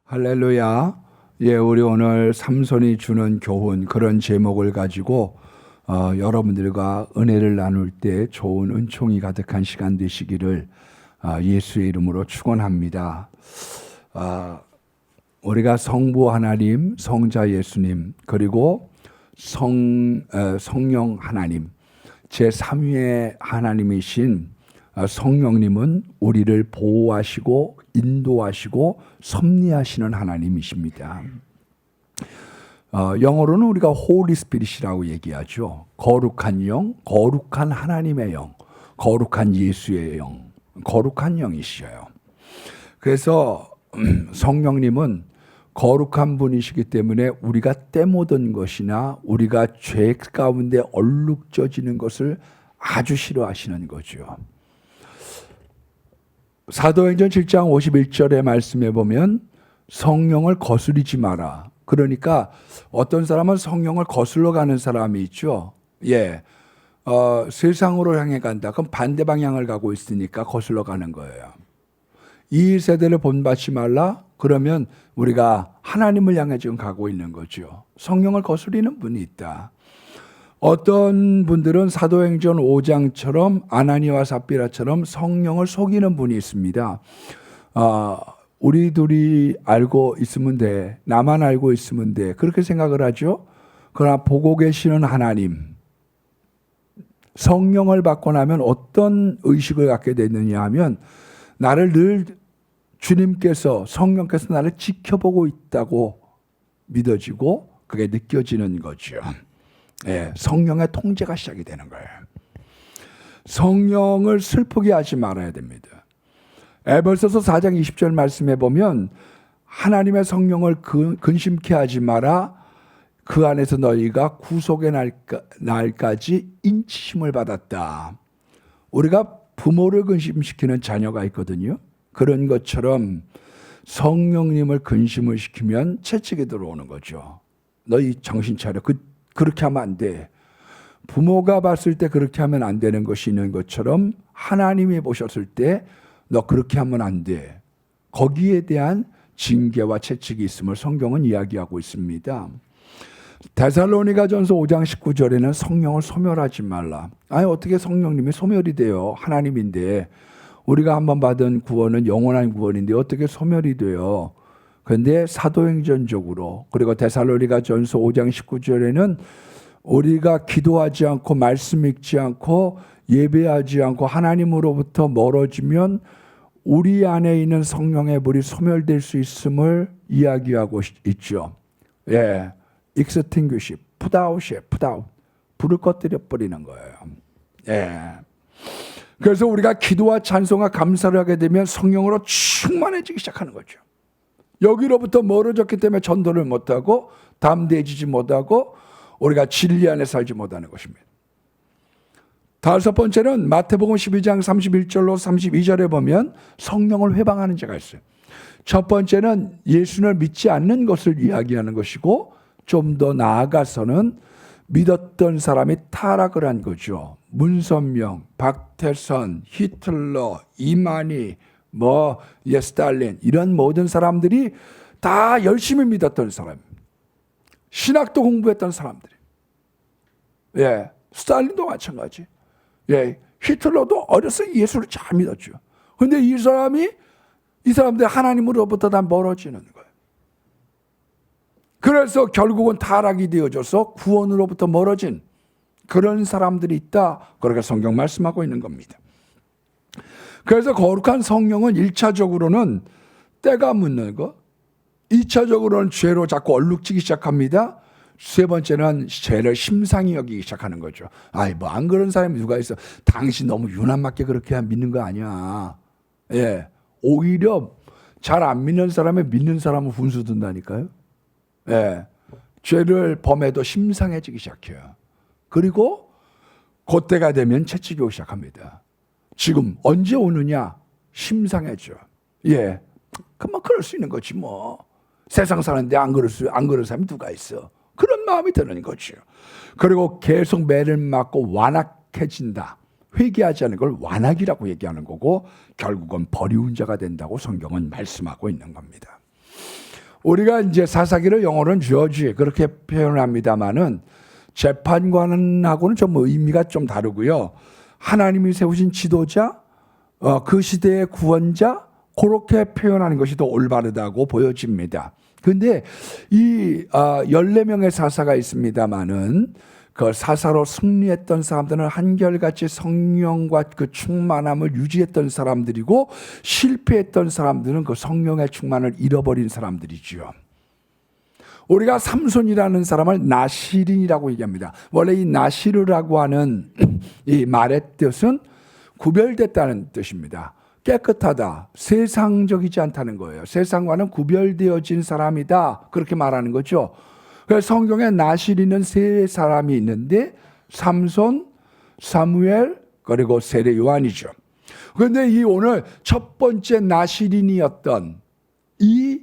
할렐루야. 예, 우리 오늘 삼손이 주는 교훈 그런 제목을 가지고 여러분들과 은혜를 나눌 때 좋은 은총이 가득한 시간 되시기를 예수의 이름으로 축원합니다. 우리가 성부 하나님, 성자 예수님, 그리고 성령 하나님, 제3위의 하나님이신 성령님은 우리를 보호하시고 인도하시고 섭리하시는 하나님이십니다. 영어로는 우리가 Holy Spirit이라고 얘기하죠. 거룩한 영, 거룩한 하나님의 영, 거룩한 예수의 영, 거룩한 영이시여요. 그래서 성령님은 거룩한 분이시기 때문에 우리가 때묻은 것이나 우리가 죄 가운데 얼룩져지는 것을 아주 싫어하시는 거죠. 사도행전 7장 51절의 말씀에 보면 성령을 거스리지 마라. 그러니까 어떤 사람은 성령을 거슬러 가는 사람이 있죠. 예, 세상으로 향해 간다. 그럼 반대 방향을 가고 있으니까 거슬러 가는 거예요. 이 세대를 본받지 말라. 그러면 우리가 하나님을 향해 지금 가고 있는 거죠. 성령을 거스리는 분이 있다. 어떤 분들은 사도행전 5장처럼 아나니와 삽비라처럼 성령을 속이는 분이 있습니다. 우리 둘이 알고 있으면 돼. 나만 알고 있으면 돼. 그렇게 생각을 하죠. 그러나 보고 계시는 하나님, 성령을 받고 나면 어떤 의식을 갖게 되느냐 하면 나를 늘 주님께서, 성령께서 나를 지켜보고 있다고 믿어지고 그게 느껴지는 거죠. 예, 성령의 통제가 시작이 되는 거예요. 성령을 슬프게 하지 말아야 됩니다. 에베소서 4장 20절 말씀에 보면 하나님의 성령을 근심케 하지 마라. 그 안에서 너희가 구속의 날까지 인치심을 받았다. 우리가 부모를 근심시키는 자녀가 있거든요. 그런 것처럼 성령님을 근심을 시키면 채찍이 들어오는 거죠. 너희 정신 차려. 그렇게 하면 안 돼. 부모가 봤을 때 그렇게 하면 안 되는 것이 있는 것처럼 하나님이 보셨을 때 너 그렇게 하면 안 돼. 거기에 대한 징계와 채찍이 있음을 성경은 이야기하고 있습니다. 데살로니가전서 5장 19절에는 성령을 소멸하지 말라. 아니 어떻게 성령님이 소멸이 돼요? 하나님인데 우리가 한번 받은 구원은 영원한 구원인데 어떻게 소멸이 돼요? 그런데 사도행전적으로 그리고 데살로니가전서 5장 19절에는 우리가 기도하지 않고 말씀 읽지 않고 예배하지 않고 하나님으로부터 멀어지면 우리 안에 있는 성령의 불이 소멸될 수 있음을 이야기하고 있죠. 예, extinguish, put out, 불을 꺼뜨려 버리는 거예요. 예. 그래서 우리가 기도와 찬송과 감사를 하게 되면 성령으로 충만해지기 시작하는 거죠. 여기로부터 멀어졌기 때문에 전도를 못하고 담대해지지 못하고 우리가 진리 안에 살지 못하는 것입니다. 다섯 번째는 마태복음 12장 31절로 32절에 보면 성령을 회방하는 자가 있어요. 첫 번째는 예수를 믿지 않는 것을 이야기하는 것이고 좀 더 나아가서는 믿었던 사람이 타락을 한 거죠. 문선명, 박태선, 히틀러, 이만희, 스탈린 이런 모든 사람들이 다 열심히 믿었던 사람입니다. 신학도 공부했던 사람들이. 예, 스탈린도 마찬가지. 예, 히틀러도 어려서 예수를 잘 믿었죠. 그런데 이 사람들이 하나님으로부터 다 멀어지는 거예요. 그래서 결국은 타락이 되어져서 구원으로부터 멀어진 그런 사람들이 있다. 그렇게 성경 말씀하고 있는 겁니다. 그래서 거룩한 성령은 1차적으로는 때가 묻는 것, 2차적으로는 죄로 자꾸 얼룩지기 시작합니다. 세 번째는 죄를 심상히 여기기 시작하는 거죠. 안 그런 사람이 누가 있어. 당신 너무 유난맞게 그렇게 믿는 거 아니야. 예, 오히려 잘 안 믿는 사람이 믿는 사람을 분수 든다니까요. 예, 죄를 범해도 심상해지기 시작해요. 그리고 그때가 되면 채찍이 오기 시작합니다. 지금 언제 오느냐? 심상해져. 예, 그만 그럴 수 있는 거지 뭐. 세상 사는데 안 그럴 사람이 누가 있어? 그런 마음이 드는 거죠. 그리고 계속 매를 맞고 완악해진다. 회개하지 않은 걸 완악이라고 얘기하는 거고 결국은 버리운 자가 된다고 성경은 말씀하고 있는 겁니다. 우리가 이제 사사기를 영어로는 judge 그렇게 표현합니다만은 재판관하고는 좀 의미가 좀 다르고요. 하나님이 세우신 지도자, 그 시대의 구원자 그렇게 표현하는 것이 더 올바르다고 보여집니다. 근데 이 14명의 사사가 있습니다만은 그 사사로 승리했던 사람들은 한결같이 성령과 그 충만함을 유지했던 사람들이고 실패했던 사람들은 그 성령의 충만을 잃어버린 사람들이죠. 우리가 삼손이라는 사람을 나시린이라고 얘기합니다. 원래 이 나시르라고 하는 이 말의 뜻은 구별됐다는 뜻입니다. 깨끗하다, 세상적이지 않다는 거예요. 세상과는 구별되어진 사람이다 그렇게 말하는 거죠. 그래서 성경에 나시린은 세 사람이 있는데 삼손, 사무엘 그리고 세례 요한이죠. 그런데 이 오늘 첫 번째 나시린이었던 이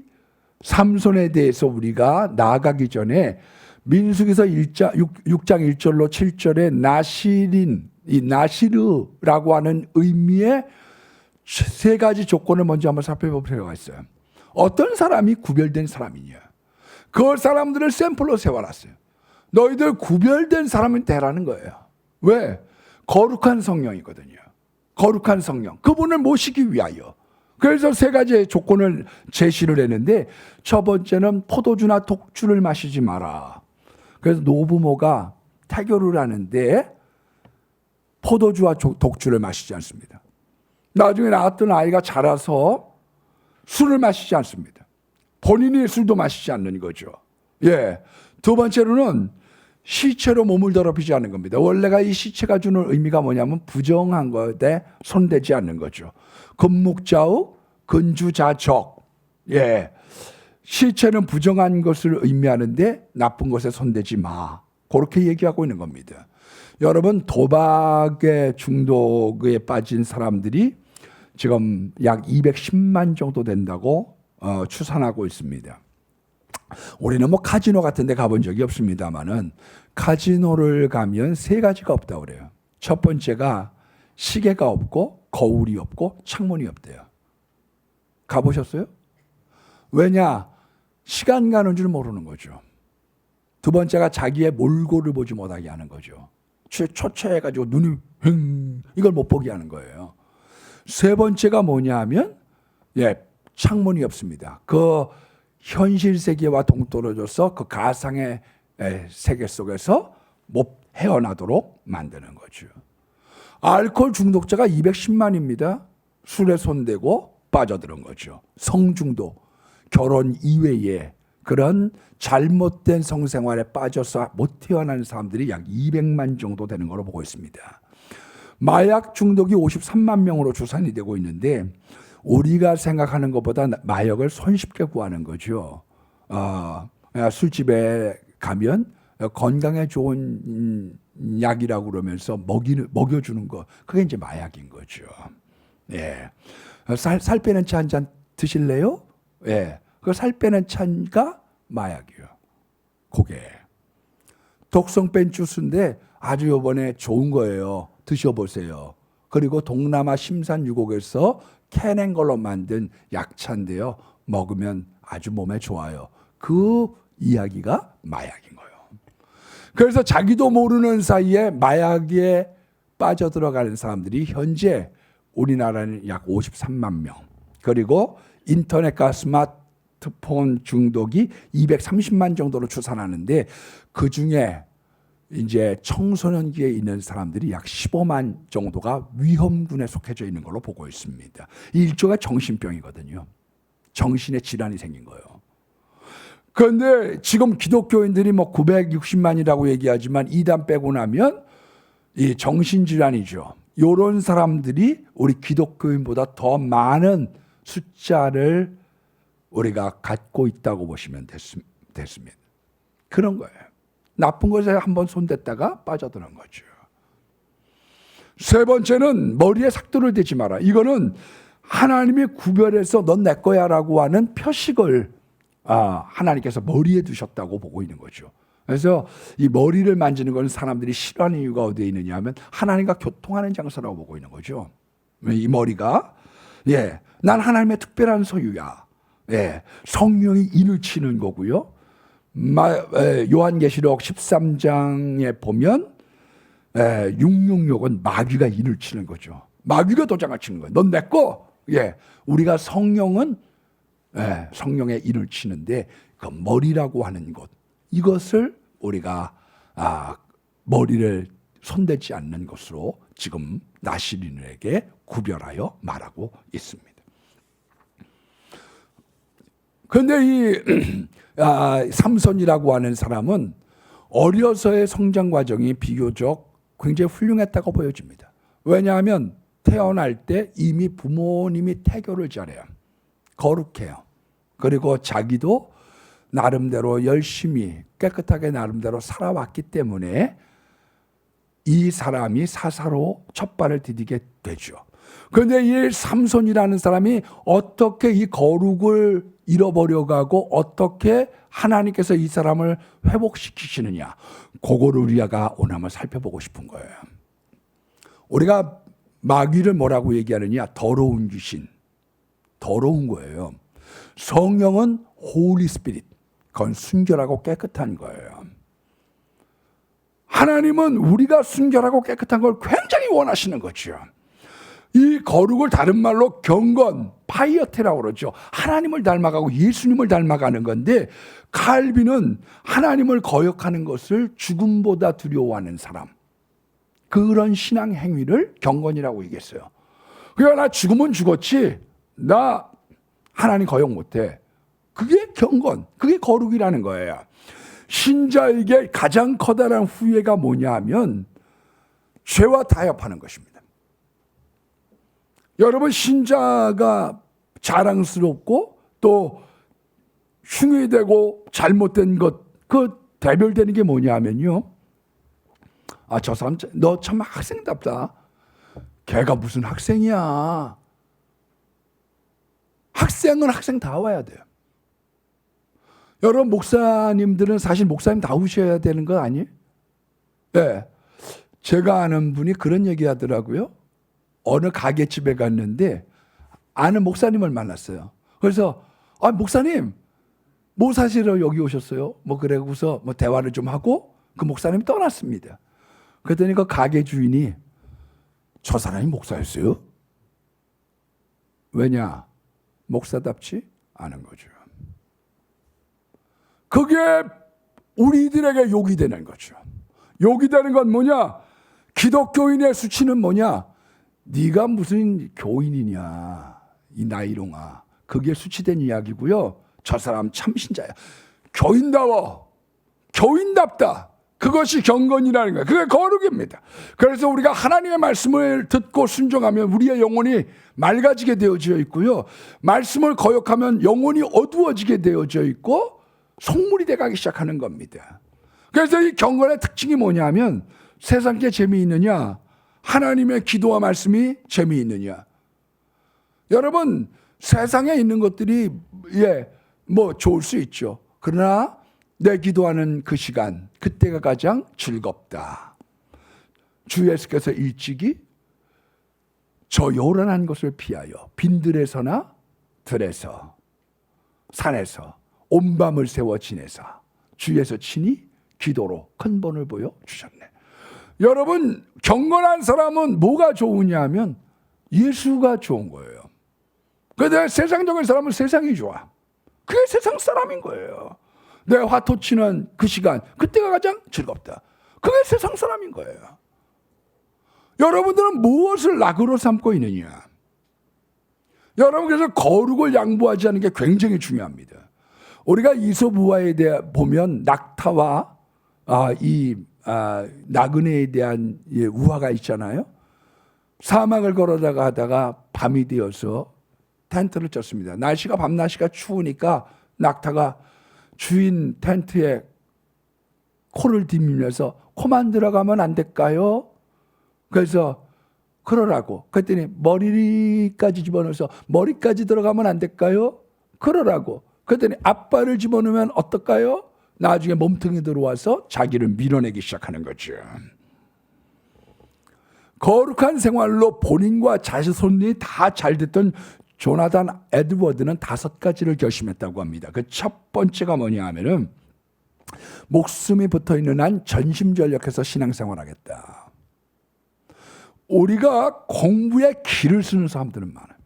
삼손에 대해서 우리가 나아가기 전에 민수기서 6장 1절로 7절에 나시린, 이 나시르라고 하는 의미의 세 가지 조건을 먼저 한번 살펴볼 필요가 있어요. 어떤 사람이 구별된 사람이냐? 그 사람들을 샘플로 세워놨어요. 너희들 구별된 사람이 되라는 거예요. 왜? 거룩한 성령이거든요. 거룩한 성령. 그분을 모시기 위하여. 그래서 세 가지의 조건을 제시를 했는데 첫 번째는 포도주나 독주를 마시지 마라. 그래서 노부모가 태교를 하는데 포도주와 독주를 마시지 않습니다. 나중에 낳았던 아이가 자라서 술을 마시지 않습니다. 본인이 술도 마시지 않는 거죠. 예. 두 번째로는 시체로 몸을 더럽히지 않는 겁니다. 원래가 이 시체가 주는 의미가 뭐냐면 부정한 것에 손대지 않는 거죠. 금묵자욱, 근주자적. 예. 시체는 부정한 것을 의미하는데 나쁜 것에 손대지 마. 그렇게 얘기하고 있는 겁니다. 여러분, 도박의 중독에 빠진 사람들이 지금 약 210만 정도 된다고 추산하고 있습니다. 우리는 뭐 카지노 같은 데 가본 적이 없습니다만은 카지노를 가면 세 가지가 없다고 그래요. 첫 번째가 시계가 없고 거울이 없고 창문이 없대요. 가보셨어요? 왜냐? 시간 가는 줄 모르는 거죠. 두 번째가 자기의 몰골을 보지 못하게 하는 거죠. 초췌해가지고 눈이 이걸 못 보게 하는 거예요. 세 번째가 뭐냐 하면 창문이 없습니다. 그 현실 세계와 동떨어져서 그 가상의 세계 속에서 못 헤어나도록 만드는 거죠. 알코올 중독자가 210만입니다. 술에 손대고 빠져드는 거죠. 성중독, 결혼 이외에 그런 잘못된 성생활에 빠져서 못 태어나는 사람들이 약 200만 정도 되는 걸로 보고 있습니다. 마약 중독이 53만 명으로 추산이 되고 있는데 우리가 생각하는 것보다 마약을 손쉽게 구하는 거죠. 술집에 가면 건강에 좋은 약이라고 그러면서 먹여주는 거, 그게 이제 마약인 거죠. 예. 살 빼는 차 한 잔 드실래요? 예. 그 살 빼는 차가 마약이요. 그게. 독성 뺀 주스인데 아주 이번에 좋은 거예요. 드셔보세요. 그리고 동남아 심산유곡에서 캐낸 걸로 만든 약차인데요. 먹으면 아주 몸에 좋아요. 그 이야기가 마약인 거예요. 그래서 자기도 모르는 사이에 마약에 빠져들어가는 사람들이 현재 우리나라는 약 53만 명. 그리고 인터넷과 스마트폰 중독이 230만 정도로 추산하는데 그중에 이제 청소년기에 있는 사람들이 약 15만 정도가 위험군에 속해져 있는 걸로 보고 있습니다. 이 일종의 정신병이거든요. 정신의 질환이 생긴 거예요. 그런데 지금 기독교인들이 뭐 960만이라고 얘기하지만 이단 빼고 나면 이 정신질환이죠. 이런 사람들이 우리 기독교인보다 더 많은 숫자를 우리가 갖고 있다고 보시면 됐습니다. 그런 거예요. 나쁜 것에 한번 손댔다가 빠져드는 거죠. 세 번째는 머리에 삭도를 대지 마라. 이거는 하나님이 구별해서 넌 내 거야 라고 하는 표식을 하나님께서 머리에 두셨다고 보고 있는 거죠. 그래서 이 머리를 만지는 건 사람들이 싫어하는 이유가 어디에 있느냐 하면 하나님과 교통하는 장소라고 보고 있는 거죠. 이 머리가 난 하나님의 특별한 소유야. 성령이 인을 치는 거고요. 요한계시록 13장에 보면 666은 마귀가 인을 치는 거죠. 마귀가 도장을 치는 거예요. 넌 내 거. 우리가 성령은 성령의 인을 치는데 그 머리라고 하는 것, 이것을 우리가 머리를 손대지 않는 것으로 지금 나시린에게 구별하여 말하고 있습니다. 그런데 이 삼손이라고 하는 사람은 어려서의 성장 과정이 비교적 굉장히 훌륭했다고 보여집니다. 왜냐하면 태어날 때 이미 부모님이 태교를 잘해요. 거룩해요. 그리고 자기도 나름대로 열심히 깨끗하게 나름대로 살아왔기 때문에 이 사람이 사사로 첫 발을 디디게 되죠. 그런데 이 삼손이라는 사람이 어떻게 이 거룩을 잃어버려 가고 어떻게 하나님께서 이 사람을 회복시키시느냐, 그거를 우리가 오늘 한번 살펴보고 싶은 거예요. 우리가 마귀를 뭐라고 얘기하느냐? 더러운 귀신, 더러운 거예요. 성령은 Holy Spirit, 그건 순결하고 깨끗한 거예요. 하나님은 우리가 순결하고 깨끗한 걸 굉장히 원하시는 거죠. 이 거룩을 다른 말로 경건, 파이어테라고 그러죠. 하나님을 닮아가고 예수님을 닮아가는 건데, 칼빈은 하나님을 거역하는 것을 죽음보다 두려워하는 사람, 그런 신앙 행위를 경건이라고 얘기했어요. 그러니까 나 죽으면 죽었지, 나 하나님 거역 못해. 그게 경건, 그게 거룩이라는 거예요. 신자에게 가장 커다란 후회가 뭐냐 하면 죄와 타협하는 것입니다. 여러분, 신자가 자랑스럽고 또 흉의되고 잘못된 것, 그 대별되는 게 뭐냐 하면요, 저 사람 너 참 학생답다. 걔가 무슨 학생이야. 학생은 학생다워야 돼요. 여러분, 목사님들은 사실 목사님다우셔야 되는 거 아니에요? 네. 제가 아는 분이 그런 얘기 하더라고요. 어느 가게집에 갔는데 아는 목사님을 만났어요. 그래서 목사님 뭐 사시러 여기 오셨어요? 뭐 그래고서 뭐 대화를 좀 하고 그 목사님이 떠났습니다. 그랬더니 그 가게 주인이 저 사람이 목사였어요? 왜냐? 목사답지 않은 거죠. 그게 우리들에게 욕이 되는 거죠. 욕이 되는 건 뭐냐? 기독교인의 수치는 뭐냐? 네가 무슨 교인이냐, 이 나이롱아. 그게 수치된 이야기고요. 저 사람 참 신자야. 교인다워, 교인답다. 그것이 경건이라는 거예요. 그게 거룩입니다. 그래서 우리가 하나님의 말씀을 듣고 순종하면 우리의 영혼이 맑아지게 되어져 있고요, 말씀을 거역하면 영혼이 어두워지게 되어져 있고 속물이 돼가기 시작하는 겁니다. 그래서 이 경건의 특징이 뭐냐면, 세상 게 재미있느냐, 하나님의 기도와 말씀이 재미있느냐. 여러분, 세상에 있는 것들이 뭐 좋을 수 있죠. 그러나 내 기도하는 그 시간, 그때가 가장 즐겁다. 주 예수께서 일찍이 저 요란한 곳을 피하여 빈들에서나 들에서 산에서 온 밤을 세워 지내사 주에서 친히 기도로 큰 본을 보여 주셨네. 여러분, 경건한 사람은 뭐가 좋으냐 하면 예수가 좋은 거예요. 그런데 세상적인 사람은 세상이 좋아. 그게 세상 사람인 거예요. 내 화토 치는 그 시간, 그때가 가장 즐겁다. 그게 세상 사람인 거예요. 여러분들은 무엇을 낙으로 삼고 있느냐? 여러분, 그래서 거룩을 양보하지 않는 게 굉장히 중요합니다. 우리가 이솝우화에 대해 보면 낙타와 나그네에 대한 우화가 있잖아요. 사막을 걸어다가 하다가 밤이 되어서 텐트를 쳤습니다. 밤날씨가 추우니까 낙타가 주인 텐트에 코를 디밀면서 코만 들어가면 안 될까요? 그래서 그러라고. 그랬더니 머리까지 집어넣어서 머리까지 들어가면 안 될까요? 그러라고. 그랬더니 앞발을 집어넣으면 어떨까요? 나중에 몸통이 들어와서 자기를 밀어내기 시작하는 거죠. 거룩한 생활로 본인과 자손이 다 잘 됐던 조나단 에드워드는 5가지를 결심했다고 합니다. 그 첫 번째가 뭐냐 하면은 목숨이 붙어있는 한 전심전력해서 신앙생활하겠다. 우리가 공부에 기를 쓰는 사람들은 많아요.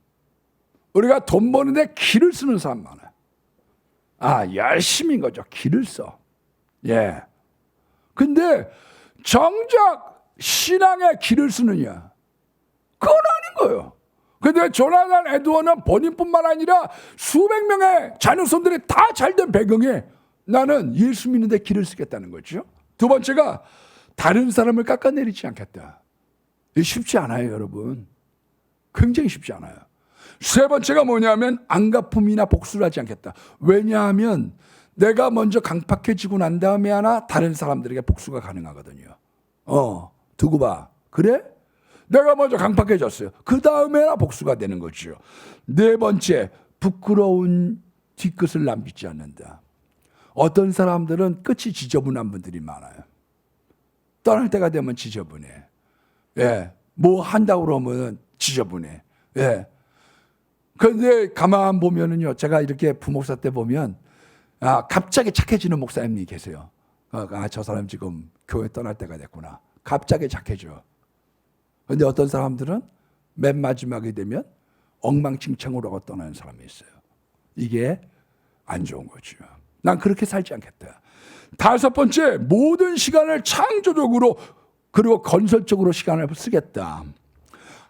우리가 돈 버는데 기를 쓰는 사람 많아요. 열심인 거죠. 기를 써. 예. 근데 정작 신앙에 기를 쓰느냐? 그건 아닌 거예요. 근데 조나단 에드워드는 본인뿐만 아니라 수백 명의 자녀손들이 다 잘된 배경에 나는 예수 믿는데 기를 쓰겠다는 거죠. 두 번째가 다른 사람을 깎아내리지 않겠다. 쉽지 않아요, 여러분. 굉장히 쉽지 않아요. 세 번째가 뭐냐면 안갚음이나 복수를 하지 않겠다. 왜냐하면 내가 먼저 강팍해지고 난 다음에 하나 다른 사람들에게 복수가 가능하거든요. 두고 봐. 그래? 내가 먼저 강팍해졌어요. 그 다음에나 복수가 되는 거죠. 네 번째, 부끄러운 뒤끝을 남기지 않는다. 어떤 사람들은 끝이 지저분한 분들이 많아요. 떠날 때가 되면 지저분해. 예. 뭐 한다고 그러면 지저분해. 예. 그런데 가만 보면은요, 제가 이렇게 부목사 때 보면, 갑자기 착해지는 목사님이 계세요. 저 사람 지금 교회 떠날 때가 됐구나. 갑자기 착해져. 그런데 어떤 사람들은 맨 마지막이 되면 엉망진창으로 하고 떠나는 사람이 있어요. 이게 안 좋은 거죠. 난 그렇게 살지 않겠다. 다섯 번째, 모든 시간을 창조적으로 그리고 건설적으로 시간을 쓰겠다.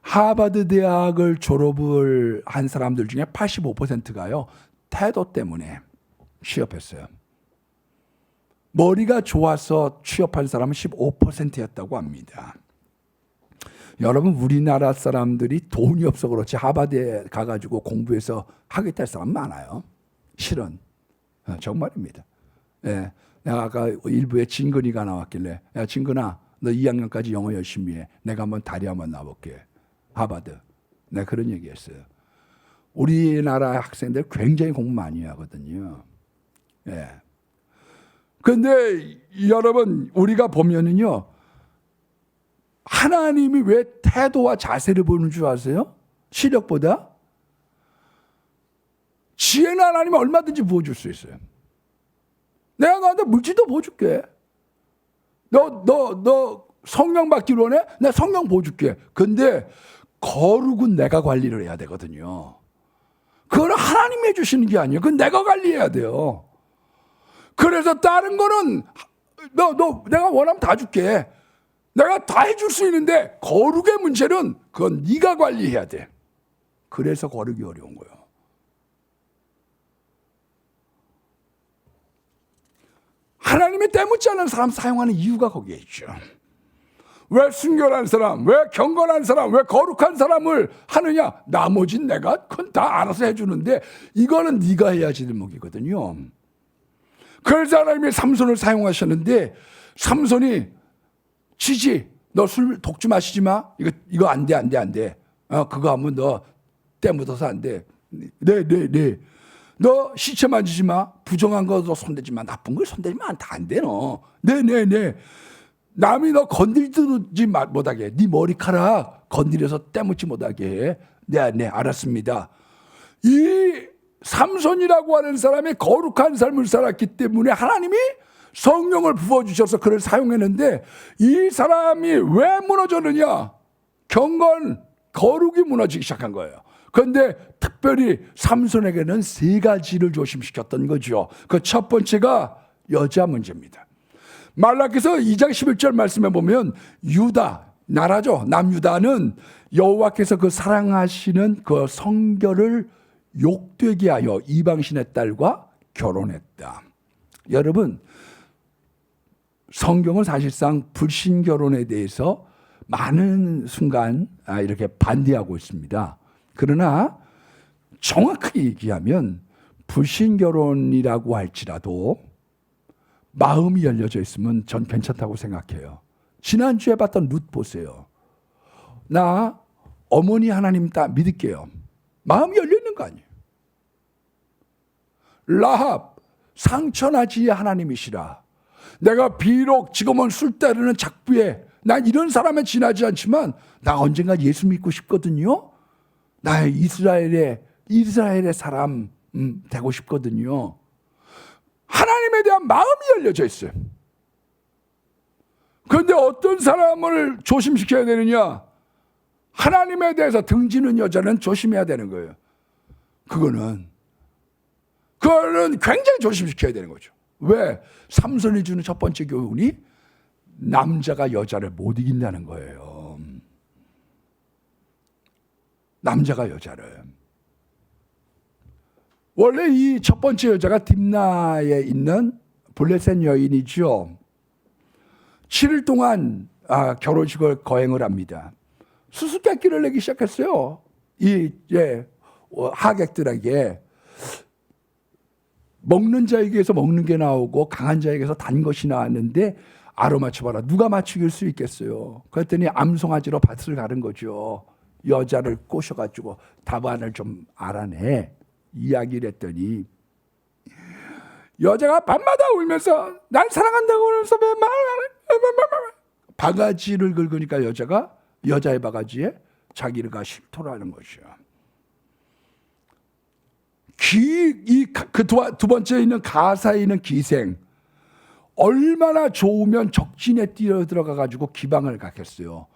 하버드 대학을 졸업을 한 사람들 중에 85%가요. 태도 때문에 취업했어요. 머리가 좋아서 취업한 사람은 15%였다고 합니다. 여러분, 우리나라 사람들이 돈이 없어 그렇지 하버드에 가가지고 공부해서 하겠다 할 사람 많아요. 실은. 정말입니다. 예. 내가 아까 일부에 진근이가 나왔길래, 야, 진근아, 너 2학년까지 영어 열심히 해. 내가 한번 다리 한번 놔볼게. 하버드. 내가 그런 얘기 했어요. 우리나라 학생들 굉장히 공부 많이 하거든요. 예. 근데 여러분, 우리가 보면은요, 하나님이 왜 태도와 자세를 보는 줄 아세요? 시력보다? 지혜는 하나님이 얼마든지 부어줄 수 있어요. 내가 너한테 물질도 부어줄게. 너 성령 받기로 원해? 내가 성령 부어줄게. 근데 거룩은 내가 관리를 해야 되거든요. 그걸 하나님이 해주시는 게 아니에요. 그건 내가 관리해야 돼요. 그래서 다른 거는 내가 원하면 다 줄게. 내가 다 해줄 수 있는데 거룩의 문제는 그건 네가 관리해야 돼. 그래서 거룩이 어려운 거예요. 하나님이 때묻지 않은 사람 사용하는 이유가 거기에 있죠. 왜 순결한 사람, 왜 경건한 사람, 왜 거룩한 사람을 하느냐? 나머진 내가 그건 다 알아서 해주는데 이거는 네가 해야지 대목이거든요. 그래서 하나님이 삼손을 사용하셨는데 삼손이 치지, 너 술 독주 마시지 마. 이거 안 돼. 그거 하면 너 때 묻어서 안 돼. 네. 너 시체 만지지 마. 부정한 거 너 손대지 마. 나쁜 걸 손대면 다 안 돼, 너. 네. 남이 너 건드리지 못하게. 네 머리카락 건드려서 때묻지 못하게 해. 네, 알았습니다. 이 삼손이라고 하는 사람이 거룩한 삶을 살았기 때문에 하나님이 성령을 부어주셔서 그를 사용했는데 이 사람이 왜 무너졌느냐? 경건, 거룩이 무너지기 시작한 거예요. 그런데 특별히 삼손에게는 3가지를 조심시켰던 거죠. 그 첫 번째가 여자 문제입니다. 말라기서 2장 11절 말씀에 보면 유다, 나라죠. 남유다는 여호와께서 그 사랑하시는 그 성결을 욕되게 하여 이방신의 딸과 결혼했다. 여러분, 성경은 사실상 불신 결혼에 대해서 많은 순간 이렇게 반대하고 있습니다. 그러나 정확하게 얘기하면 불신 결혼이라고 할지라도 마음이 열려져 있으면 전 괜찮다고 생각해요. 지난주에 봤던 룻 보세요. 나 어머니 하나님 다 믿을게요. 마음이 열려 있는 거 아니에요. 라합, 상처나지 하나님이시라. 내가 비록 지금은 술 따르는 작부에 난 이런 사람에 지나지 않지만 나 언젠가 예수 믿고 싶거든요. 나의 이스라엘의 이스라엘의 사람 되고 싶거든요. 하나님에 대한 마음이 열려져 있어요. 그런데 어떤 사람을 조심시켜야 되느냐? 하나님에 대해서 등지는 여자는 조심해야 되는 거예요. 그거는 굉장히 조심시켜야 되는 거죠. 왜? 삼손이 주는 첫 번째 교훈이 남자가 여자를 못 이긴다는 거예요. 남자가 여자를. 원래 이 첫 번째 여자가 딥나에 있는 블레셋 여인이죠. 7일 동안 결혼식을 거행을 합니다. 수수께끼를 내기 시작했어요. 하객들에게 먹는 자에게서 먹는 게 나오고 강한 자에게서 단 것이 나왔는데 알아맞혀봐라. 누가 맞추길 수 있겠어요. 그랬더니 암송아지로 밭을 가른 거죠. 여자를 꼬셔가지고 답안을 좀 알아내. 이야기를 했더니 여자가 밤마다 울면서 날 사랑한다고 그러면서 왜 말을 안 해? 바가지를 긁으니까 여자의 바가지에 자기가 실토를 하는 것이야. 두 번째에 있는 가사에 있는 기생. 얼마나 좋으면 적진에 뛰어들어가 가지고 기방을 갖겠어요.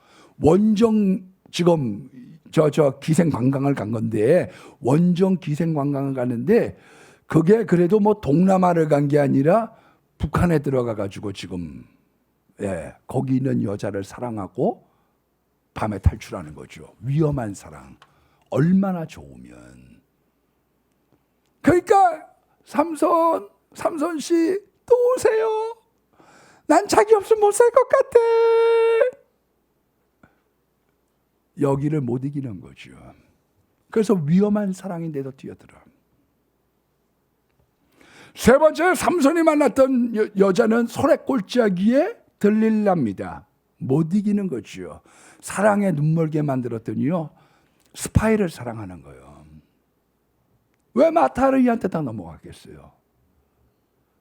원정 지금 저 기생 관광을 간 건데 원정 기생 관광을 가는데 그게 그래도 뭐 동남아를 간 게 아니라 북한에 들어가 가지고 지금 거기 있는 여자를 사랑하고 밤에 탈출하는 거죠. 위험한 사랑. 얼마나 좋으면. 그러니까 삼손 씨 또 오세요. 난 자기 없으면 못 살 것 같아. 여기를 못 이기는 거죠. 그래서 위험한 사랑인데도 뛰어들어. 세 번째, 삼손이 만났던 여자는 소래골짜기에 들릴랍니다. 못 이기는 거죠. 사랑에 눈멀게 만들었더니요, 스파이를 사랑하는 거예요. 왜 마타르이한테 다 넘어갔겠어요?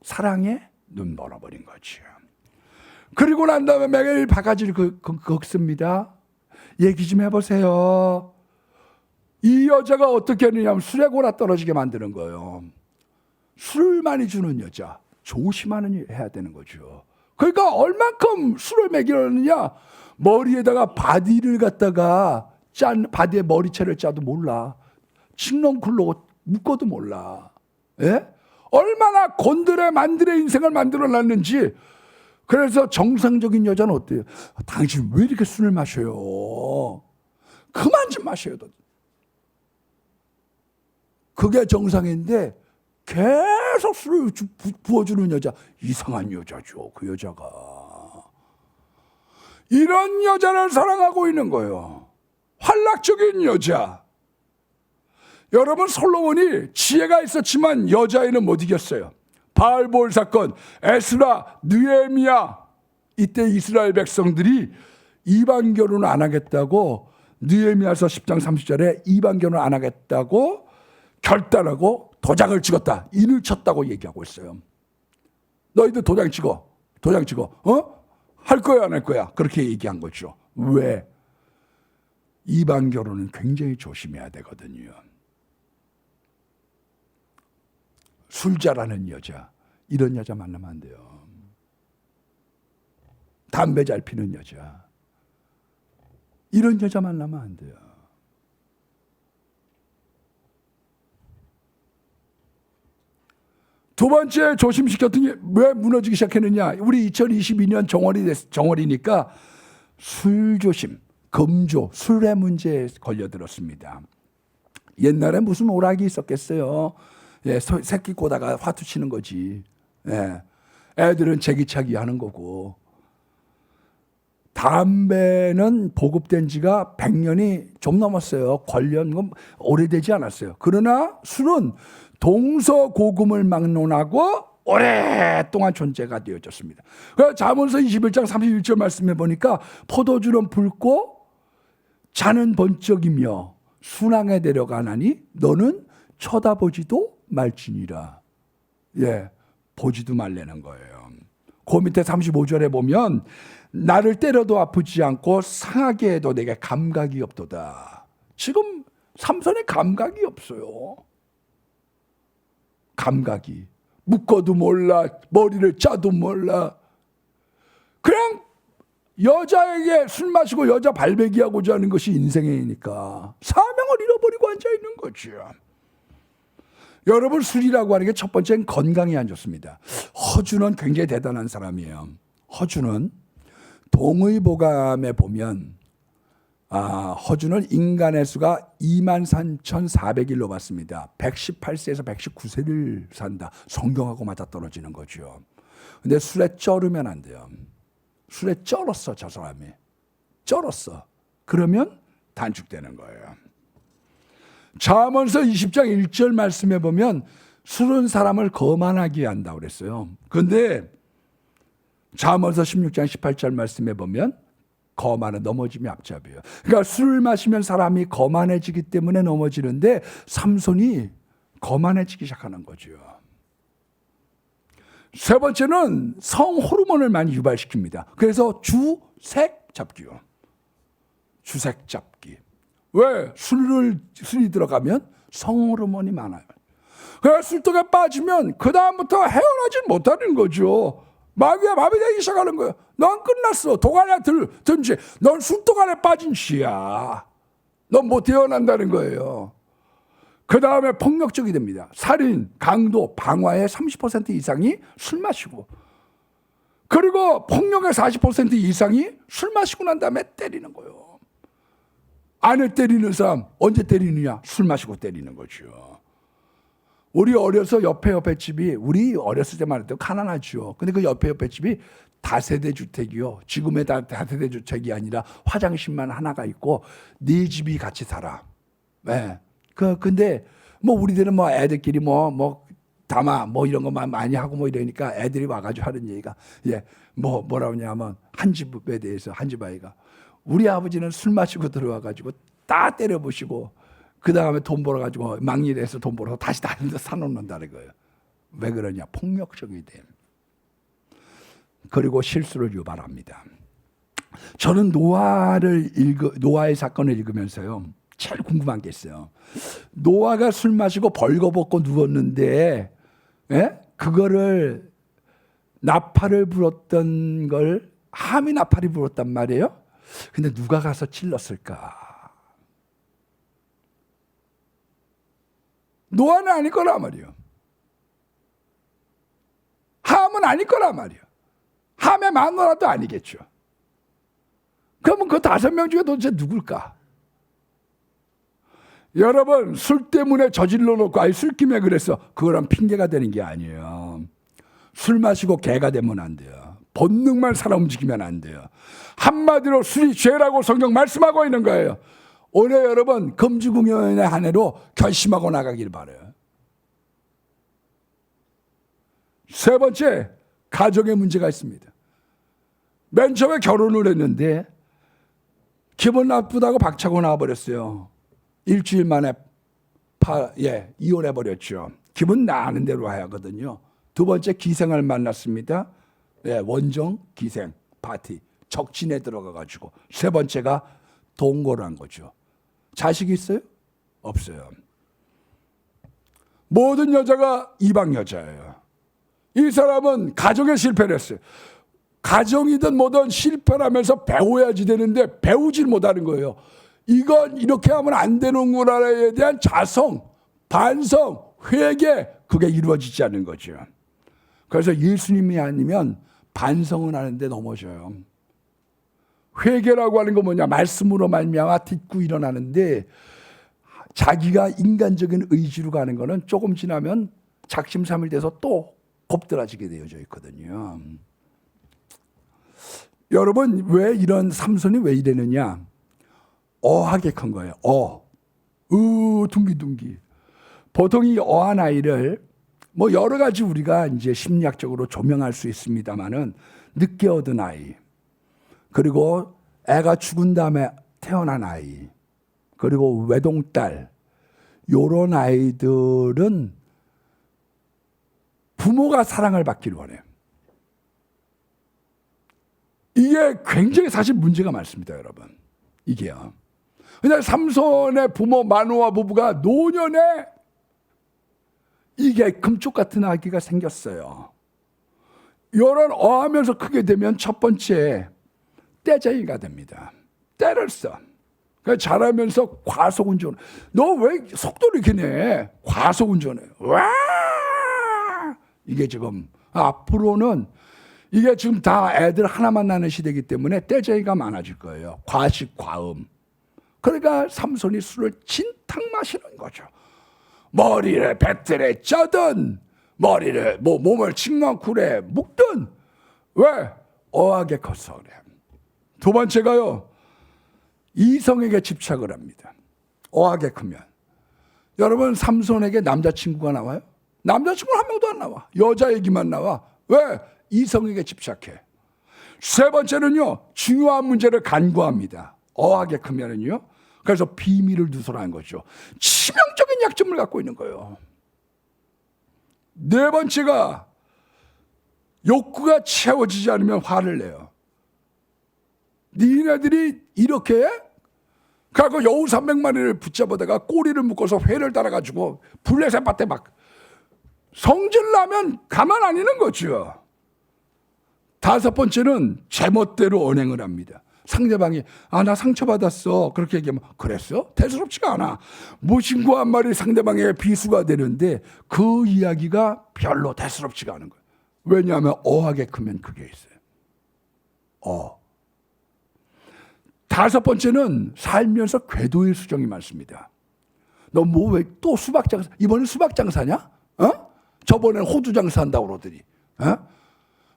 사랑에 눈 멀어버린 거죠. 그리고 난 다음에 매일 바가지를 긁습니다. 얘기 좀 해보세요. 이 여자가 어떻게 했느냐면 술에 골아 떨어지게 만드는 거예요. 술을 많이 주는 여자, 조심하는 일 해야 되는 거죠. 그러니까 얼만큼 술을 먹이려느냐, 머리에다가 바디를 갖다가 바디에 머리채를 짜도 몰라. 칡렁쿨로 묶어도 몰라. 예? 얼마나 곤드레 만드레 인생을 만들어놨는지. 그래서 정상적인 여자는 어때요? 당신 왜 이렇게 술을 마셔요? 그만 좀 마셔요. 그게 정상인데 계속 술을 부어주는 여자, 이상한 여자죠. 그 여자가. 이런 여자를 사랑하고 있는 거예요. 환락적인 여자. 여러분, 솔로몬이 지혜가 있었지만 여자애는 못 이겼어요. 바알볼 사건, 에스라, 느헤미야. 이때 이스라엘 백성들이 이방 결혼을 안 하겠다고, 느헤미야서 10장 30절에 이방 결혼을 안 하겠다고 결단하고 도장을 찍었다. 인을 쳤다고 얘기하고 있어요. 너희들 도장 찍어. 할 거야, 안 할 거야? 그렇게 얘기한 거죠. 왜? 이방 결혼은 굉장히 조심해야 되거든요. 술 잘하는 여자, 이런 여자 만나면 안 돼요. 담배 잘 피는 여자, 이런 여자 만나면 안 돼요. 두 번째 조심시켰던 게 왜 무너지기 시작했느냐? 우리 2022년 정월이니까 술 조심, 금조, 술의 문제에 걸려들었습니다. 옛날에 무슨 오락이 있었겠어요? 새끼 꼬다가 화투 치는 거지. 애들은 제기차기 하는 거고. 담배는 보급된 지가 100년이 좀 넘었어요. 관련 건 오래되지 않았어요. 그러나 술은 동서고금을 막론하고 오랫동안 존재가 되어졌습니다. 잠언서 21장 31절 말씀해 보니까 포도주는 붉고 잔은 번쩍이며 순항에 내려가나니 너는 쳐다보지도 말지니라. 보지도 말라는 거예요. 그 밑에 35절에 보면 나를 때려도 아프지 않고 상하게 해도 내게 감각이 없도다. 지금 삼손이 감각이 없어요. 감각이. 묶어도 몰라, 머리를 짜도 몰라. 그냥 여자에게 술 마시고 여자 발배기하고자 하는 것이 인생이니까 사명을 잃어버리고 앉아있는 거죠. 여러분, 술이라고 하는 게 첫 번째는 건강에 안 좋습니다. 허준은 굉장히 대단한 사람이에요. 허준은 동의보감에 보면 허준은 인간의 수가 23,400일로 봤습니다. 118세에서 119세를 산다. 성경하고 맞아떨어지는 거죠. 근데 술에 쩔으면 안 돼요. 술에 쩔었어, 저 사람이. 쩔었어. 그러면 단축되는 거예요. 잠언서 20장 1절 말씀에 보면 술은 사람을 거만하게 한다고 그랬어요. 그런데 잠언서 16장 18절 말씀에 보면 거만은 넘어짐이 앞잡이에요. 그러니까 술을 마시면 사람이 거만해지기 때문에 넘어지는데 삼손이 거만해지기 시작하는 거죠. 세 번째는 성호르몬을 많이 유발시킵니다. 그래서 주색 잡기요. 주색 잡기. 왜? 술이 들어가면 성호르몬이 많아요. 그래서 술독에 빠지면 그 다음부터 헤어나질 못하는 거죠. 마귀가 마비 되기 시작하는 거예요. 넌 끝났어. 독 안에 든지. 넌 술독 안에 빠진 쥐야. 넌 못 태어난다는 거예요. 그 다음에 폭력적이 됩니다. 살인, 강도, 방화의 30% 이상이 술 마시고, 그리고 폭력의 40% 이상이 술 마시고 난 다음에 때리는 거예요. 아내 때리는 사람 언제 때리느냐? 술 마시고 때리는 거죠. 우리 어려서 옆에 집이, 우리 어렸을 때만 해도 가난하죠. 근데 그 옆에 집이 다세대 주택이요. 지금의 다세대 주택이 아니라 화장실만 하나가 있고 네 집이 같이 살아. 네. 근데 뭐 우리들은 뭐 애들끼리 담아 이런 것만 많이 하고 이러니까 애들이 와가지고 하는 얘기가 뭐라고 하냐면 한 집에 대해서 한 집 아이가 우리 아버지는 술 마시고 들어와가지고 다 때려부시고 그 다음에 돈 벌어가지고 막일해서 돈 벌어서 다시 다른 데 사놓는다는 거예요. 왜 그러냐? 폭력적이 돼. 그리고 실수를 유발합니다. 저는 노아의 사건을 읽으면서요, 제일 궁금한 게 있어요. 노아가 술 마시고 벌거벗고 누웠는데, 그거를 나팔을 불었던 걸 함이 나팔이 불었단 말이에요. 근데 누가 가서 찔렀을까? 노아는 아닐 거란 말이에요. 함은 아닐 거란 말이에요. 함의 마누라도 아니겠죠. 그러면 그 5명 중에 도대체 누굴까? 여러분, 술 때문에 저질러 놓고 술김에 그래서 그거랑 핑계가 되는 게 아니에요. 술 마시고 개가 되면 안 돼요. 본능만 살아 움직이면 안 돼요. 한마디로 술이 죄라고 성경 말씀하고 있는 거예요. 올해 여러분 금주궁연의 한 해로 결심하고 나가길 바라요. 세 번째, 가정에 문제가 있습니다. 맨 처음에 결혼을 했는데 기분 나쁘다고 박차고 나와버렸어요. 일주일 만에 이혼해버렸죠. 기분 나는 대로 해야 하거든요. 두 번째, 기생을 만났습니다. 원정 기생 파티 적진에 들어가가지고. 세 번째가 동거를 한 거죠. 자식이 있어요? 없어요. 모든 여자가 이방 여자예요. 이 사람은 가정에 실패를 했어요. 가정이든 뭐든 실패를 하면서 배워야지 되는데 배우질 못하는 거예요. 이건 이렇게 하면 안 되는구나에 대한 자성, 반성, 회개, 그게 이루어지지 않는 거죠. 그래서 예수님이 아니면 반성은 하는데 넘어져요. 회개라고 하는 건 뭐냐? 말씀으로 말미암아 딛고 일어나는데, 자기가 인간적인 의지로 가는 거는 조금 지나면 작심삼일 돼서 또 곱들어지게 되어져 있거든요. 여러분, 왜 이런 삼손이 왜 이러느냐? 어하게 큰 거예요. 둥기둥기. 보통 이 어한 아이를 여러 가지 우리가 이제 심리학적으로 조명할 수 있습니다만은, 늦게 얻은 아이, 그리고 애가 죽은 다음에 태어난 아이, 그리고 외동딸, 요런 아이들은 부모가 사랑을 받기를 원해요. 이게 굉장히 사실 문제가 많습니다, 여러분. 이게요. 근데 삼손의 부모 마노아 부부가 노년에 이게 금쪽 같은 아기가 생겼어요. 이런 어하면서 크게 되면 첫 번째 떼쟁이가 됩니다. 떼를 써. 자라면서 과속운전. 너 왜 속도를 이렇게 내? 과속운전해. 와! 이게 지금 앞으로는 이게 지금 다 애들 하나만 나는 시대이기 때문에 떼쟁이가 많아질 거예요. 과식, 과음. 그러니까 삼손이 술을 진탕 마시는 거죠. 머리를 배틀에 쩌든 머리를 몸을 칡렁쿨에 묶든 왜? 어하게 컸어 그래. 두 번째가요. 이성에게 집착을 합니다. 어하게 크면. 여러분 삼손에게 남자친구가 나와요? 남자친구는 한 명도 안 나와. 여자 얘기만 나와. 왜? 이성에게 집착해. 세 번째는요. 중요한 문제를 간과합니다. 어하게 크면은요. 그래서 비밀을 누설하는 거죠. 치명적인 약점을 갖고 있는 거예요. 네 번째가 욕구가 채워지지 않으면 화를 내요. 니네들이 이렇게 가고 여우 300마리를 붙잡아다가 꼬리를 묶어서 회를 달아가지고 블레셋 밭에 막 성질나면 가만 안 있는 거죠. 다섯 번째는 제멋대로 언행을 합니다. 상대방이 나 상처받았어 그렇게 얘기하면 그랬어? 대수롭지가 않아. 무신고 한 말이 상대방에게 비수가 되는데 그 이야기가 별로 대수롭지가 않은 거예요. 왜냐하면 어하게 크면 그게 있어요. 다섯 번째는 살면서 궤도의 수정이 많습니다. 너 뭐 왜 또 수박 장사? 이번엔 수박 장사냐? 저번엔 호주 장사한다고 그러더니.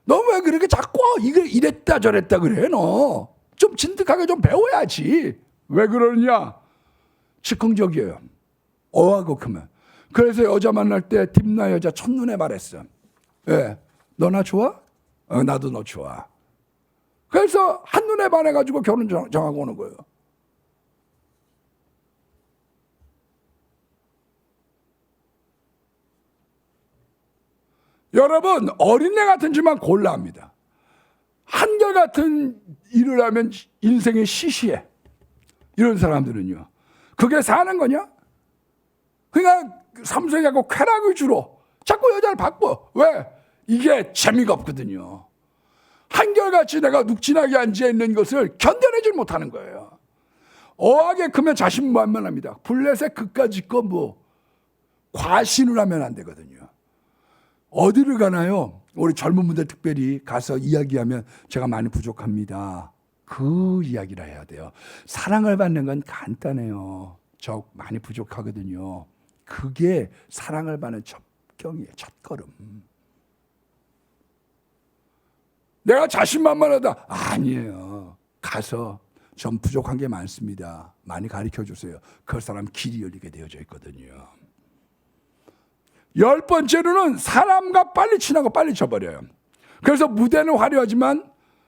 너 왜 그렇게 자꾸 이랬다 저랬다 그래 너? 좀 진득하게 좀 배워야지. 왜 그러느냐? 즉흥적이에요. 어하고 크면. 그래서 여자 만날 때 딥나 여자 첫눈에 말했어. 왜? 너 나 좋아? 나도 너 좋아. 그래서 한눈에 반해가지고 결혼 정하고 오는 거예요. 여러분 어린애 같은 짓만 골라 합니다. 한결같은 일을 하면 인생이 시시해. 이런 사람들은요. 그게 사는 거냐? 그냥 삼성하고 쾌락 위주로 자꾸 여자를 바꿔. 왜? 이게 재미가 없거든요. 한결같이 내가 눅진하게 앉아있는 것을 견뎌내질 못하는 거예요. 어하게 크면 자신만만합니다. 블레셋 그까짓 거 과신을 하면 안 되거든요. 어디를 가나요? 우리 젊은 분들 특별히 가서 이야기하면 제가 많이 부족합니다. 그 이야기를 해야 돼요. 사랑을 받는 건 간단해요. 저 많이 부족하거든요. 그게 사랑을 받는 첫경이에요. 첫걸음. 내가 자신만만하다. 아니에요. 가서 전 부족한 게 많습니다. 많이 가르쳐 주세요. 그 사람 길이 열리게 되어져 있거든요. 열 번째로는 사람과 빨리 친하고 빨리 져버려요. 그래서 무대는 화려하지만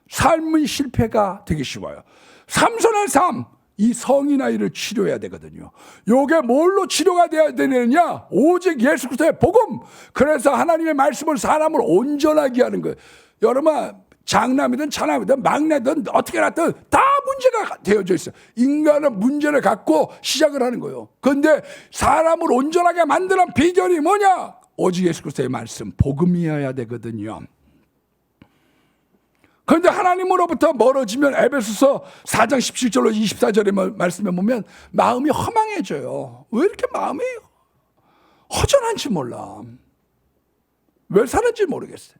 삶의 실패가 되기 쉬워요. 삼손의 삶, 이 성인 아이를 치료해야 되거든요. 요게 뭘로 치료가 돼야 되느냐? 오직 예수 그리스도의 복음. 그래서 하나님의 말씀을 사람을 온전하게 하는 거예요. 여러분 장남이든 차남이든 막내든 어떻게 났든 다 문제가 되어져 있어요. 인간은 문제를 갖고 시작을 하는 거예요. 그런데 사람을 온전하게 만드는 비결이 뭐냐? 오직 예수 그리스도의 말씀, 복음이어야 되거든요. 그런데 하나님으로부터 멀어지면 에베소서 4장 17절로 24절의 말씀에 보면 마음이 허망해져요. 왜 이렇게 마음이 허전한지 몰라. 왜 사는지 모르겠어요.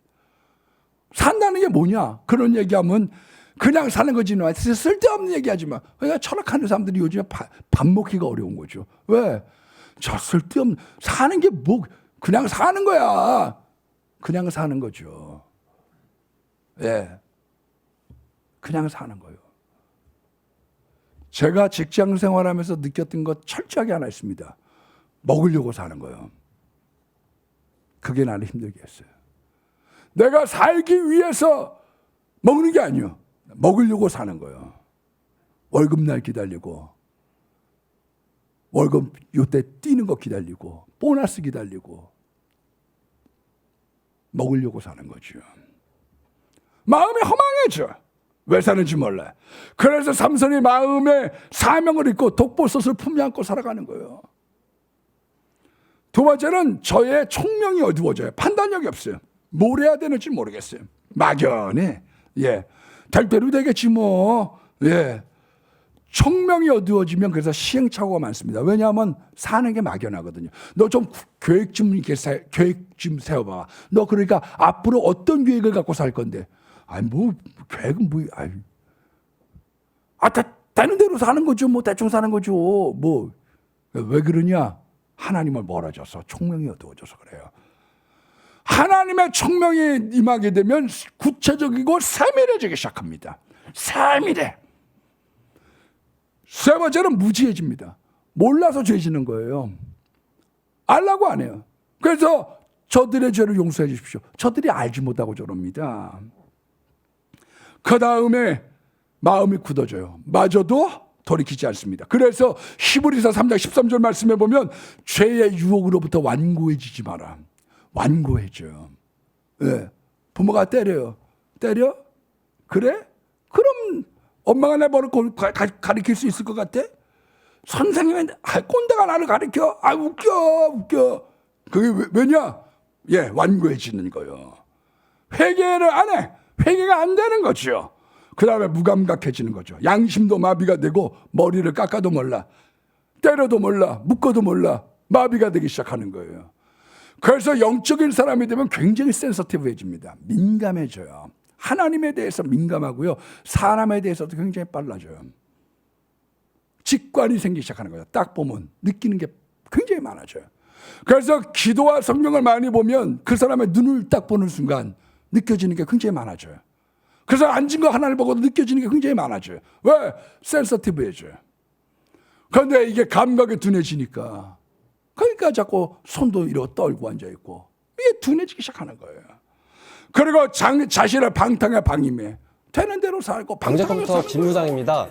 산다는 게 뭐냐? 그런 얘기하면 그냥 사는 거지만 쓸데없는 얘기하지 마. 그러니까 철학하는 사람들이 요즘에 밥 먹기가 어려운 거죠. 왜? 저 쓸데없는 사는 게 그냥 사는 거야. 그냥 사는 거죠. 예. 그냥 사는 거예요. 제가 직장 생활하면서 느꼈던 것 철저하게 하나 있습니다. 먹으려고 사는 거예요. 그게 나를 힘들게 했어요. 내가 살기 위해서 먹는 게 아니에요. 먹으려고 사는 거예요. 월급날 기다리고 월급 요때 뛰는 거 기다리고 보너스 기다리고 먹으려고 사는 거죠. 마음이 허망해져. 왜 사는지 몰라. 그래서 삼손이 마음에 사명을 잊고 독보솥을 품에 안고 살아가는 거예요. 두 번째는 저의 총명이 어두워져요. 판단력이 없어요. 뭘 해야 되는지 모르겠어요. 막연해. 예, 될 대로 되겠지 뭐. 예, 총명이 어두워지면 그래서 시행착오가 많습니다. 왜냐하면 사는 게 막연하거든요. 너 좀 계획 좀 세워봐. 너 그러니까 앞으로 어떤 계획을 갖고 살 건데. 아니 뭐 계획은 뭐, 되는 대로 사는 거죠. 뭐 대충 사는 거죠. 뭐 왜 그러냐? 하나님을 멀어져서 총명이 어두워져서 그래요. 하나님의 총명이 임하게 되면 구체적이고 세밀해지기 시작합니다. 세밀해. 세 번째는 무지해집니다. 몰라서 죄 짓는 거예요. 알라고 안 해요. 그래서 저들의 죄를 용서해 주십시오. 저들이 알지 못하고 저럽니다. 그 다음에 마음이 굳어져요. 마저도 돌이키지 않습니다. 그래서 히브리서 3장 13절 말씀해 보면 죄의 유혹으로부터 완고해지지 마라. 완고해져요. 네. 부모가 때려요. 때려? 그래? 그럼 엄마가 내 버릇 가르칠 수 있을 것 같아? 선생님이 꼰대가 나를 가르쳐? 웃겨. 그게 왜냐? 예, 완고해지는 거예요. 회개를 안 해. 회개가 안 되는 거죠. 그 다음에 무감각해지는 거죠. 양심도 마비가 되고 머리를 깎아도 몰라. 때려도 몰라. 묶어도 몰라. 마비가 되기 시작하는 거예요. 그래서 영적인 사람이 되면 굉장히 센서티브해집니다. 민감해져요. 하나님에 대해서 민감하고요. 사람에 대해서도 굉장히 빨라져요. 직관이 생기기 시작하는 거예요. 딱 보면 느끼는 게 굉장히 많아져요. 그래서 기도와 성경을 많이 보면 그 사람의 눈을 딱 보는 순간 느껴지는 게 굉장히 많아져요. 그래서 앉은 거 하나를 보고도 느껴지는 게 굉장히 많아져요. 왜? 센서티브해져요. 그런데 이게 감각이 둔해지니까 그러니까 자꾸 손도 이러고 떨고 앉아있고 이게 둔해지기 시작하는 거예요. 그리고 자신의 방탕에 방임해. 되는 대로 살고 방탕하게 경제컴퓨터 사는 김무장입니다.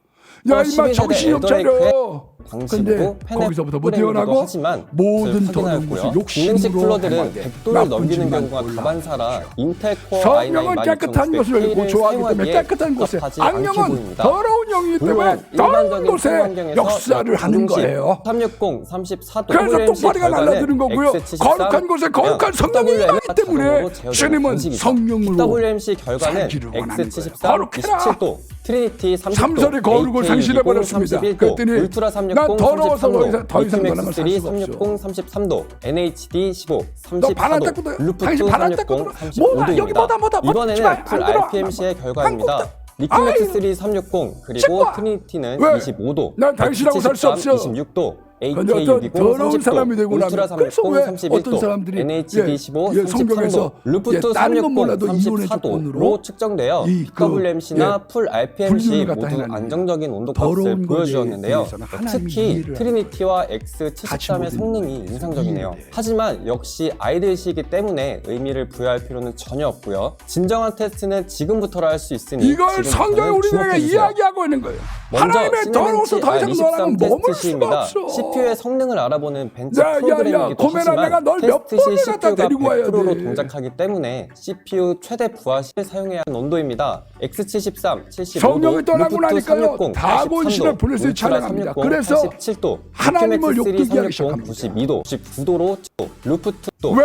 야 임마 정신 좀 차려. 광실이고 거기서부터 못 태어나고 하지만 모든 돈은 무슨 기능식 욕심으로 쿨러들은 100도를 넘기는 경우가 가반사라 인텔 코어 i9 성령은 깨끗한 것을 고초하기 때문에 깨끗한 곳에 악령은 더러운 영이기 때문에 더러운 곳에 역사를 하는 거예요. 360, 34도 그래서 똥파리가 날라드는 거고요. 거룩한 곳에 거룩한 성령이 임하기 때문에 주님은 성령으로 WMC 결과는 살기를 원하는 거예요. X73, 거룩해라. 27도, 트리니티 30도, 삼설이 거룩을 상실해버렸습니다. 그랬더니 울트라 360, 난 더러워서 33도, 더 이상 리튬 원하면 살 X3 수가 없어. 360, 33도, NHD 15, 너 바람 34도, 닦고 루프트 당신 바람 360, 닦고 뭐다 여기 35도입니다. 뭐다 이번에는 풀 RPMC의 결과입니다. 리튬 X3 360 그리고 트리니티는 왜? 25도, 난 당신하고 살 수 없어. 26도, 근데 어떤 AK620 더러운 사람이 30도, 되고 울트라 나면 그래서 360 왜 어떤 31도, 사람들이 NHD 15 성경에서 33도, 루프트 다른 건 몰라도 360 이혼의 조건으로 34도로 측정되어 그 WMC나 풀 RPMC 분류를 갖다 모두 해놨느냐. 안정적인 온도값을 더러운 보여주었는데요. 것에 대해서는 하나님이 특히 이해를 트리니티와 같이 X73의 모든 성능이 것에 인상적이네요. 이해를 해요. 하지만 역시 아이들이시기 때문에 의미를 부여할 필요는 전혀 없고요. 진정한 테스트는 지금부터라 할 수 있으니 이걸 지금부터는 성경에 우리에게 주목해주세요. 이야기하고 있는 거예요. 먼저 하나님의 더러워서 더 이상 너랑 머물 수가 없어. CPU의 성능을 알아보는 벤치 야, 프로그램이기도 고메라 내가 하지만 널몇 테스트 시 번을 갖다 CPU가 데리고 와야 100%로 돼. 동작하기 때문에 CPU 최대 부하 시를 사용해야 하는 온도입니다. X73, 75도, 성령이 떠나고 루프트 나니까요. 360, 다 본신을 83도, 보내서 울트라 찬양합니다. 360, 그래서 87도, 하나님을 욕되게 하기 360, 시작합니다. 92도, 99도로 루프트도 왜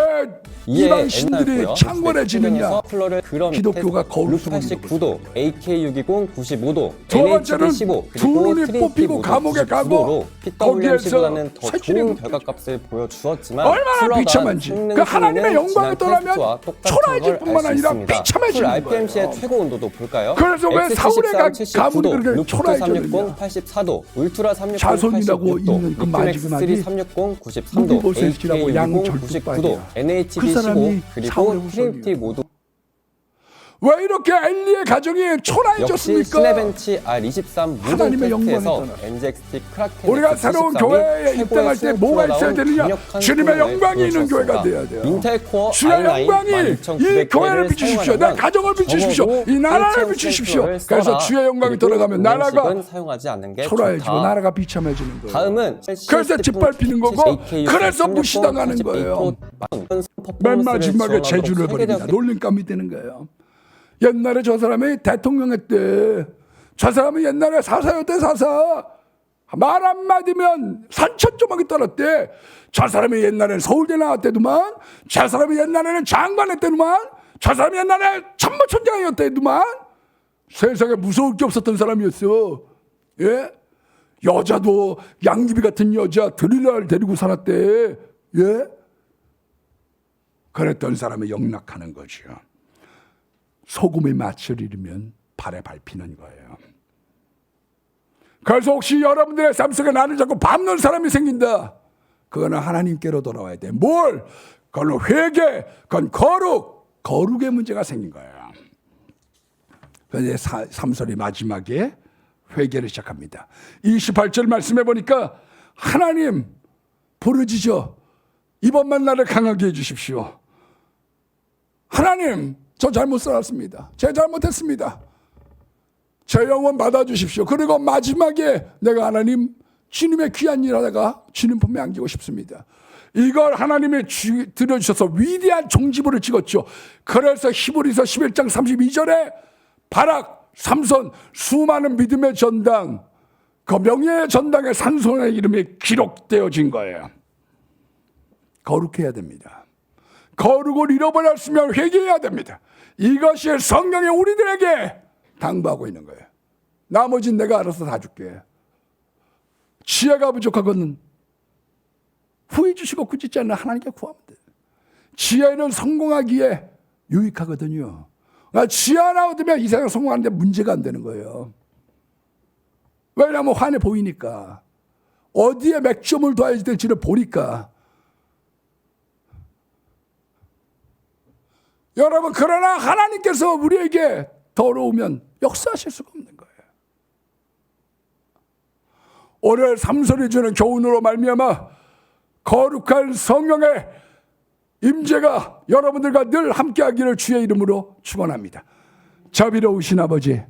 이방신들이 창궐해지느냐? 기독교가 거울 속을 89도, AK620 95도, 두 번째는 NHD 15 두 눈이 뽑히고 감옥에 가고 PWMC보다는 더 거기에서 좋은 결과값을 보여주었지만 얼마나 비참한지. 그 하나님의 영광을 떠나면 초라해질 뿐만 아니라 비참해지는 풀 RPMC의 거예요. 최고 온도도 볼까요? 그래서 왜 사울의 가문이 그렇게 루프트 초라해졌느냐? 360 84도, 울트라 360 자손이라고 86도, 있는 그 리튬 마지막이 X3 360 93도, 무비보셋이라고 양 AK620 절뚝박이야. 99도, NHD 그 15 사람이 그리고 사울의 트리니티 후손이에요. 모두 왜 이렇게 엘리의 가정이 역시 초라해졌습니까? 시네벤치 R23 모든 하나님의 테스트에서 영광을 떠나. NZXT 크라켄 우리가 새로운 교회에 입당할 때 뭐가 있어야 되느냐? 주님의 영광이 있는 교회가 돼야 돼요. 인텔 코어 주의 i9 영광이 이 12900 교회를 비추십시오. 내 가정을 비추십시오. 이 나라를 비추십시오. 그래서 주의 영광이 돌아가면 나라가 사용하지 않는 게 초라해지고 좋다. 나라가 비참해지는 거예요. 다음은 그래서 짓밟히는 거고 그래서 무시당하는 거예요. 맨 마지막에 재주를 버립니다. 놀림감이 되는 거예요. 옛날에 저 사람이 대통령 했대. 저 사람은 옛날에 사사였대, 사사. 말 한마디면 산천조막이 떨었대. 저 사람이 옛날에는 서울대 나왔대더만. 저 사람이 옛날에는 장관 했대더만. 저 사람이 옛날에 참모총장이었대더만. 세상에 무서울 게 없었던 사람이었어. 예? 여자도 양귀비 같은 여자 드릴라를 데리고 살았대. 예? 그랬던 사람이 영락하는 거죠. 소금의 맛을 잃으면 발에 밟히는 거예요. 그래서 혹시 여러분들의 삶 속에 나를 자꾸 밟는 사람이 생긴다. 그거는 하나님께로 돌아와야 돼. 뭘? 그건 회개, 그건 거룩의 문제가 생긴 거예요. 그런데 3절의 마지막에 회개를 시작합니다. 28절 말씀해 보니까 하나님 부르짖어 이번만 나를 강하게 해주십시오. 하나님, 저 잘못 살았습니다. 제 잘못했습니다. 제 영혼 받아주십시오. 그리고 마지막에 내가 하나님 주님의 귀한 일 하다가 주님 품에 안기고 싶습니다. 이걸 하나님이 들어주셔서 위대한 종지부를 찍었죠. 그래서 히브리서 11장 32절에 바락, 삼손, 수많은 믿음의 전당, 그 명예의 전당에 삼손의 이름이 기록되어진 거예요. 거룩해야 됩니다. 거룩을 잃어버렸으면 회개해야 됩니다. 이것이 성경이 우리들에게 당부하고 있는 거예요. 나머지는 내가 알아서 다 줄게. 지혜가 부족하거든 후회 주시고 꾸짖지 않는 하나님께 구하면 돼. 지혜는 성공하기에 유익하거든요. 지혜 하나 얻으면 이 세상 성공하는데 문제가 안 되는 거예요. 왜냐하면 환해 보이니까. 어디에 맥점을 둬야 될지를 보니까. 여러분, 그러나 하나님께서 우리에게 더러우면 역사하실 수가 없는 거예요. 오늘 삼손이 주는 교훈으로 말미암아 거룩한 성령의 임재가 여러분들과 늘 함께하기를 주의 이름으로 축원합니다. 자비로우신 아버지,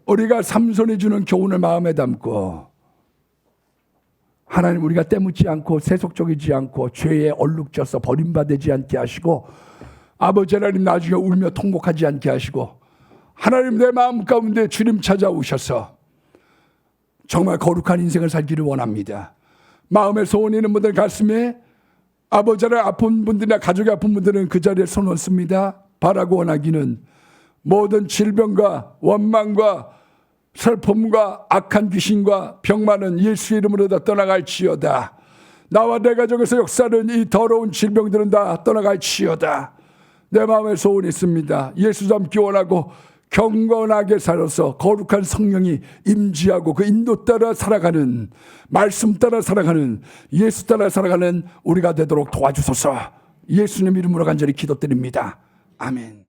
우리가 삼손이 주는 교훈을 마음에 담고 하나님, 우리가 때묻지 않고 세속적이지 않고 죄에 얼룩져서 버림받지 않게 하시고 아버지 하나님, 나중에 울며 통곡하지 않게 하시고 하나님, 내 마음 가운데 주님 찾아오셔서 정말 거룩한 인생을 살기를 원합니다. 마음에 소원이 있는 분들 가슴에 아버지를 아픈 분들이나 가족이 아픈 분들은 그 자리에 손 얹습니다. 바라고 원하기는 모든 질병과 원망과 슬픔과 악한 귀신과 병만은 예수 이름으로 다 떠나갈지어다. 나와 내 가족에서 역사는 이 더러운 질병들은 다 떠나갈지어다. 내 마음에 소원이 있습니다. 예수 닮기 원하고 경건하게 살아서 거룩한 성령이 임지하고 그 인도 따라 살아가는, 말씀 따라 살아가는, 예수 따라 살아가는 우리가 되도록 도와주소서. 예수님 이름으로 간절히 기도드립니다. 아멘.